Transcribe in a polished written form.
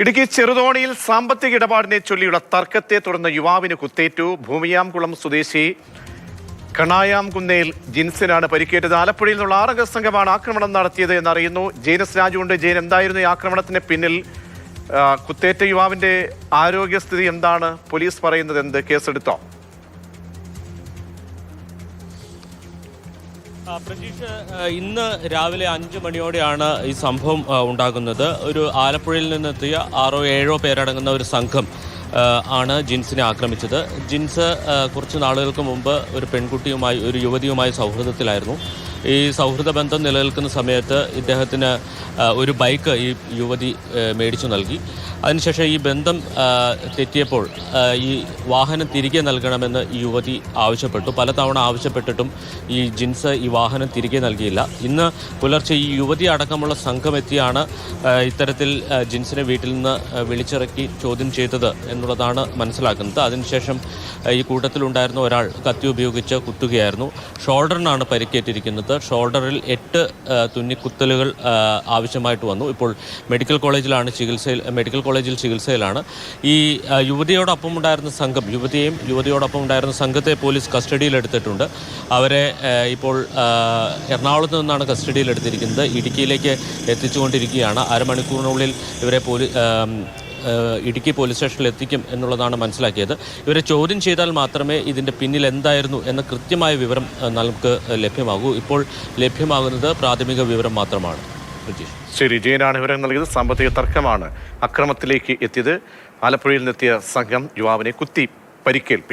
ഇടുക്കി ചെറുതോണിയിൽ സാമ്പത്തിക ഇടപാടിനെ ചൊല്ലിയുള്ള തർക്കത്തെ തുടർന്ന് യുവാവിന് കുത്തേറ്റു. ഭൂമിയാംകുളം സ്വദേശി കണായാംകുന്നേൽ ജിൻസിനാണ് പരിക്കേറ്റത്. ആലപ്പുഴയിൽ നിന്നുള്ള 6 അംഗ സംഘമാണ് ആക്രമണം നടത്തിയത് എന്നറിയുന്നു. ജെയിനസ് രാജുണ്ട്. ജെയിൻ, എന്തായിരുന്നു ഈ ആക്രമണത്തിന് പിന്നിൽ? കുത്തേറ്റ യുവാവിന്റെ ആരോഗ്യസ്ഥിതി എന്താണ്? പോലീസ് പറയുന്നത് എന്ത്? കേസെടുത്തോ? പ്രജീഷ്, ഇന്ന് രാവിലെ 5 മണിയോടെയാണ് ഈ സംഭവം ഉണ്ടാകുന്നത്. ഒരു ആലപ്പുഴയിൽ നിന്നെത്തിയ 6-7 പേരടങ്ങുന്ന ഒരു സംഘം ആണ് ജിൻസിനെ ആക്രമിച്ചത്. ജിൻസ് കുറച്ച് നാളുകൾക്ക് മുമ്പ് ഒരു പെൺകുട്ടിയുമായി, ഒരു യുവതിയുമായി സൗഹൃദത്തിലായിരുന്നു. ഈ സൗഹൃദ ബന്ധം നിലനിൽക്കുന്ന സമയത്ത് ഇദ്ദേഹത്തിന് ഒരു ബൈക്ക് ഈ യുവതി മേടിച്ചു നൽകി. അതിനുശേഷം ഈ ബന്ധം തെറ്റിയപ്പോൾ ഈ വാഹനം തിരികെ നൽകണമെന്ന് ഈ യുവതി ആവശ്യപ്പെട്ടു. പലതവണ ആവശ്യപ്പെട്ടിട്ടും ഈ ജിൻസ് ഈ വാഹനം തിരികെ നൽകിയില്ല. ഇന്ന് പുലർച്ചെ ഈ യുവതി അടക്കമുള്ള സംഘം എത്തിയാണ് ഇത്തരത്തിൽ ജിൻസിനെ വീട്ടിൽ നിന്ന് വിളിച്ചിറക്കി ചോദ്യം ചെയ്തത് എന്നുള്ളതാണ് മനസ്സിലാക്കുന്നത്. അതിനുശേഷം ഈ കൂട്ടത്തിലുണ്ടായിരുന്ന ഒരാൾ കത്തി ഉപയോഗിച്ച് കുത്തുകയായിരുന്നു. ഷോൾഡറിനാണ് പരിക്കേറ്റിരിക്കുന്നത്. ഷോൾഡറിൽ 8 തുന്നിക്കുത്തലുകൾ ആവശ്യമായിട്ട് വന്നു. ഇപ്പോൾ മെഡിക്കൽ കോളേജിൽ ചികിത്സയിലാണ്. ഈ യുവതിയോടൊപ്പം ഉണ്ടായിരുന്ന സംഘം, യുവതിയോടൊപ്പം ഉണ്ടായിരുന്ന സംഘത്തെ പോലീസ് കസ്റ്റഡിയിലെടുത്തിട്ടുണ്ട്. അവരെ ഇപ്പോൾ എറണാകുളത്ത് നിന്നാണ് കസ്റ്റഡിയിലെടുത്തിരിക്കുന്നത്. ഇടുക്കിയിലേക്ക് എത്തിച്ചുകൊണ്ടിരിക്കുകയാണ്. അരമണിക്കൂറിനുള്ളിൽ ഇവരെ ഇടുക്കി പോലീസ് സ്റ്റേഷനിൽ എത്തിക്കും എന്നുള്ളതാണ് മനസ്സിലാക്കിയത്. ഇവരെ ചോദ്യം ചെയ്താൽ മാത്രമേ ഇതിൻ്റെ പിന്നിൽ എന്തായിരുന്നു എന്ന കൃത്യമായ വിവരം നമുക്ക് ലഭ്യമാകൂ. ഇപ്പോൾ ലഭ്യമാകുന്നത് പ്രാഥമിക വിവരം മാത്രമാണ്. ശരി, ജെയിനാണ് വിവരം നൽകിയത്. സാമ്പത്തിക തർക്കമാണ് അക്രമത്തിലേക്ക് എത്തിയത്. ആലപ്പുഴയിൽ നിന്നെത്തിയ സംഘം യുവാവിനെ കുത്തി പരിക്കേൽപ്പിച്ചു.